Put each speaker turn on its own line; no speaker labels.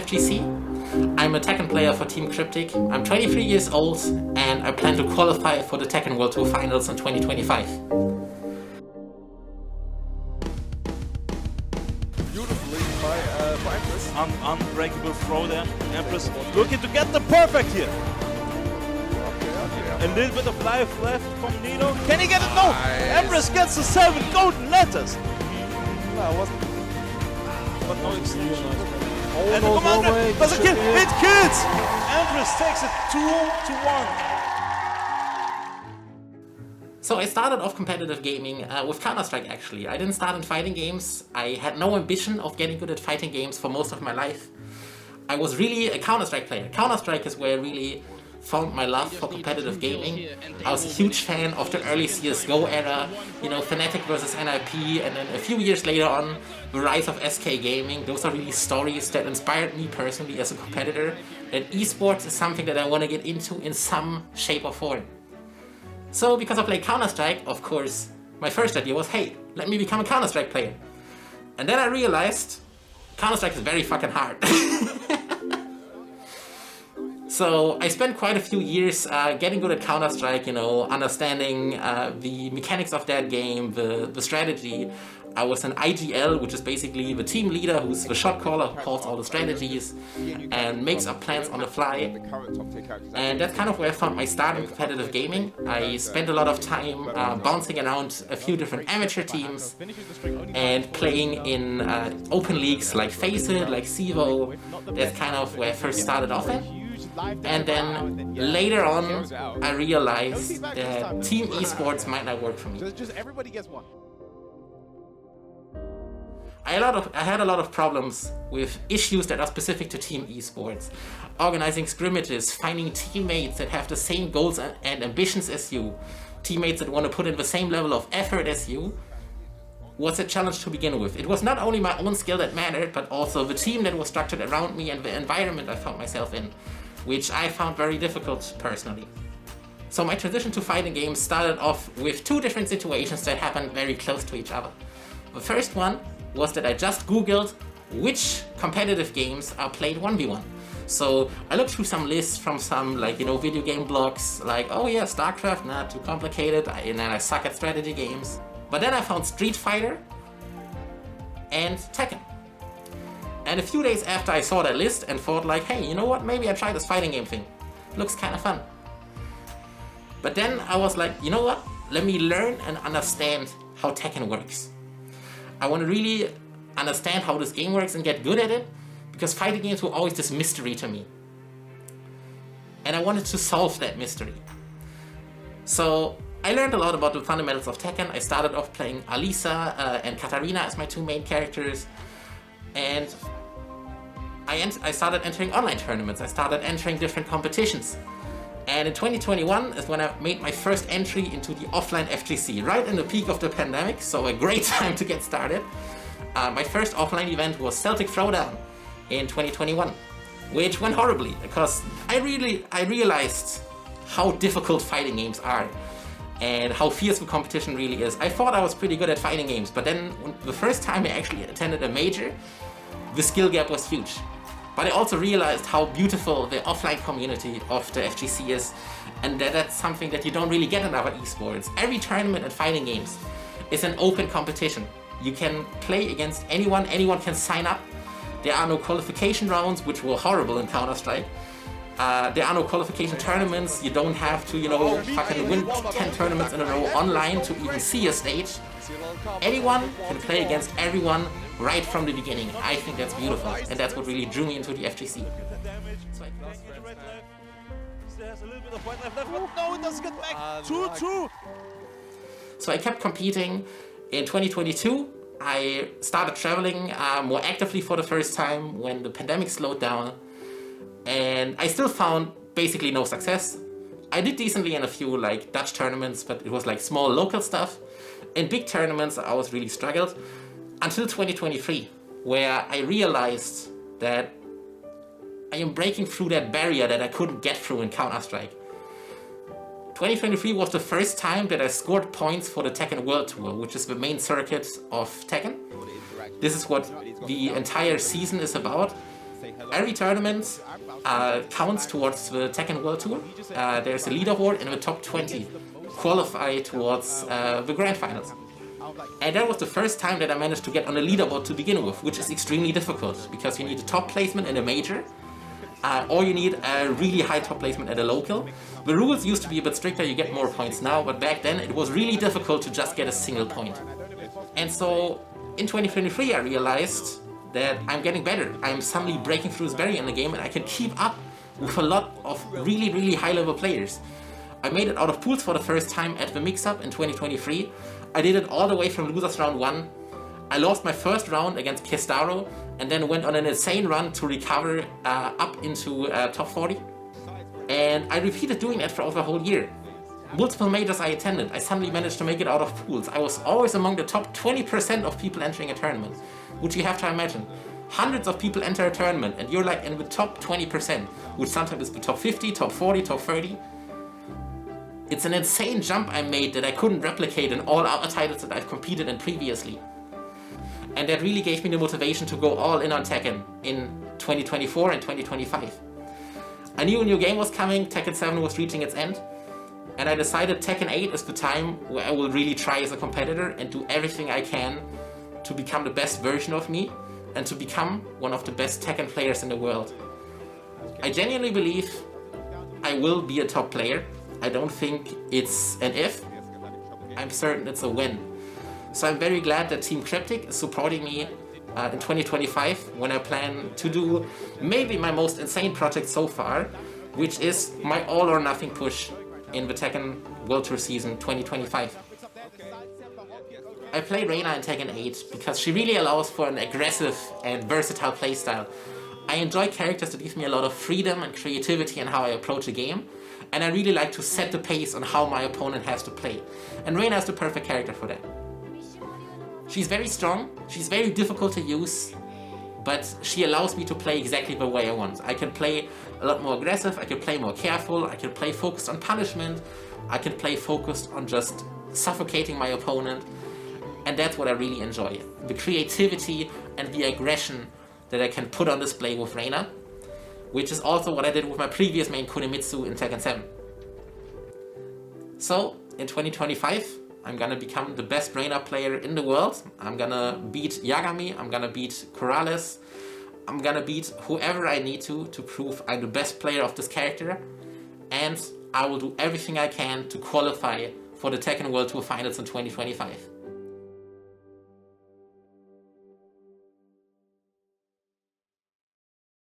FGC. I'm a Tekken player for Team Kryptic. I'm 23 years old and I plan to qualify for the Tekken World Tour Finals in 2025.
Beautifully by Empress.
Unbreakable throw there. Empress looking to get the perfect here. A little bit of life left from Nino. Can he get it? No!
Nice.
Empress gets the 7 golden letters.
No, it wasn't.
But no extension.
Oh,
And
no,
the commander
no way.
does a kill. It kills! Empress takes it 2-1.
So I started off competitive gaming with Counter-Strike actually. I didn't start in fighting games. I had no ambition of getting good at fighting games for most of my life. I was really a Counter-Strike player. Counter-Strike is where I really found my love for competitive gaming. I was a huge fan of the early CSGO era, you know, Fnatic versus NIP, and then a few years later on, the rise of SK Gaming. Those are really stories that inspired me personally as a competitor. And esports is something that I want to get into in some shape or form. So because I play Counter-Strike, of course, my first idea was, hey, let me become a Counter-Strike player. And then I realized Counter-Strike is very fucking hard. So I spent quite a few years getting good at Counter-Strike, you know, understanding the mechanics of that game, the strategy. I was an IGL, which is basically the team leader who's the shot caller, who calls all the strategies and makes up plans on the fly. And that's kind of where I found my start in competitive gaming. I spent a lot of time bouncing around a few different amateur teams and playing in open leagues like Face It, like Civo. That's kind of where I first started off at. And then later on, I realized that team esports might not work for me.
Just everybody gets one.
I had a lot of problems with issues that are specific to team esports. Organizing scrimmages, finding teammates that have the same goals and ambitions as you, teammates that want to put in the same level of effort as you, was a challenge to begin with. It was not only my own skill that mattered, but also the team that was structured around me and the environment I found myself in, which I found very difficult personally. So my transition to fighting games started off with two different situations that happened very close to each other. The first one was that I just googled which competitive games are played 1v1. So I looked through some lists from some, like, you know, video game blogs, like, oh yeah, StarCraft, not too complicated, and then I suck at strategy games. But then I found Street Fighter and Tekken. And a few days after I saw that list and thought like, hey, you know what, maybe I try this fighting game thing. Looks kind of fun. But then I was like, you know what, let me learn and understand how Tekken works. I want to really understand how this game works and get good at it, because fighting games were always this mystery to me. And I wanted to solve that mystery. So I learned a lot about the fundamentals of Tekken. I started off playing Alisa and Katarina as my two main characters. And I started entering online tournaments. I started entering different competitions. And in 2021 is when I made my first entry into the offline FGC, right in the peak of the pandemic, so a great time to get started. My first offline event was Celtic Throwdown in 2021, which went horribly because I realized how difficult fighting games are and how fierce the competition really is. I thought I was pretty good at fighting games, but then the first time I actually attended a major, the skill gap was huge. But I also realized how beautiful the offline community of the FGC is, and that's something that you don't really get in other esports. Every tournament in fighting games is an open competition. You can play against anyone can sign up. There are no qualification rounds, which were horrible in Counter-Strike. There are no qualification tournaments. You don't have to, you know, fucking win 10 tournaments in a row online to even see a stage. Anyone can play against everyone right from the beginning. I think that's beautiful, and that's what really drew me into the FGC.
No, it doesn't get back. 2-2.
So I kept competing. In 2022, I started traveling more actively for the first time when the pandemic slowed down, and I still found basically no success. I did decently in a few like Dutch tournaments, but it was like small local stuff. In big tournaments, I always really struggled until 2023, where I realized that I am breaking through that barrier that I couldn't get through in Counter-Strike. 2023 was the first time that I scored points for the Tekken World Tour, which is the main circuit of Tekken. This is what the entire season is about. Every tournament counts towards the Tekken World Tour. There's a leaderboard and the top 20 qualify towards the Grand Finals. And that was the first time that I managed to get on a leaderboard to begin with, which is extremely difficult because you need a top placement in a major, or you need a really high top placement at a local. The rules used to be a bit stricter, you get more points now, but back then it was really difficult to just get a single point. And so in 2023 I realized that I'm getting better. I'm suddenly breaking through this barrier in the game and I can keep up with a lot of really high level players. I made it out of pools for the first time at the mix-up in 2023. I did it all the way from losers round 1. I lost my first round against Pistaro and then went on an insane run to recover up into top 40. And I repeated doing that for over a whole year. Multiple majors I attended, I suddenly managed to make it out of pools. I was always among the top 20% of people entering a tournament, which you have to imagine. Hundreds of people enter a tournament and you're like in the top 20%, which sometimes is the top 50, top 40, top 30. It's an insane jump I made that I couldn't replicate in all other titles that I've competed in previously. And that really gave me the motivation to go all in on Tekken in 2024 and 2025. I knew a new game was coming, Tekken 7 was reaching its end, and I decided Tekken 8 is the time where I will really try as a competitor and do everything I can to become the best version of me and to become one of the best Tekken players in the world. I genuinely believe I will be a top player. I don't think it's an if, I'm certain it's a when. So I'm very glad that Team Kryptic is supporting me in 2025 when I plan to do maybe my most insane project so far, which is my all or nothing push in the Tekken World Tour season 2025. I play Reina in Tekken 8 because she really allows for an aggressive and versatile playstyle. I enjoy characters that give me a lot of freedom and creativity in how I approach a game, and I really like to set the pace on how my opponent has to play. And Reina is the perfect character for that. She's very strong, she's very difficult to use, but she allows me to play exactly the way I want. I can play a lot more aggressive, I can play more careful, I can play focused on punishment, I can play focused on just suffocating my opponent, and that's what I really enjoy. The creativity and the aggression that I can put on display with Reina, which is also what I did with my previous main Kunimitsu in Tekken 7. So, in 2025, I'm gonna become the best Reina player in the world. I'm gonna beat Yagami, I'm gonna beat Corrales, I'm gonna beat whoever I need to prove I'm the best player of this character, and I will do everything I can to qualify for the Tekken World Tour Finals in 2025.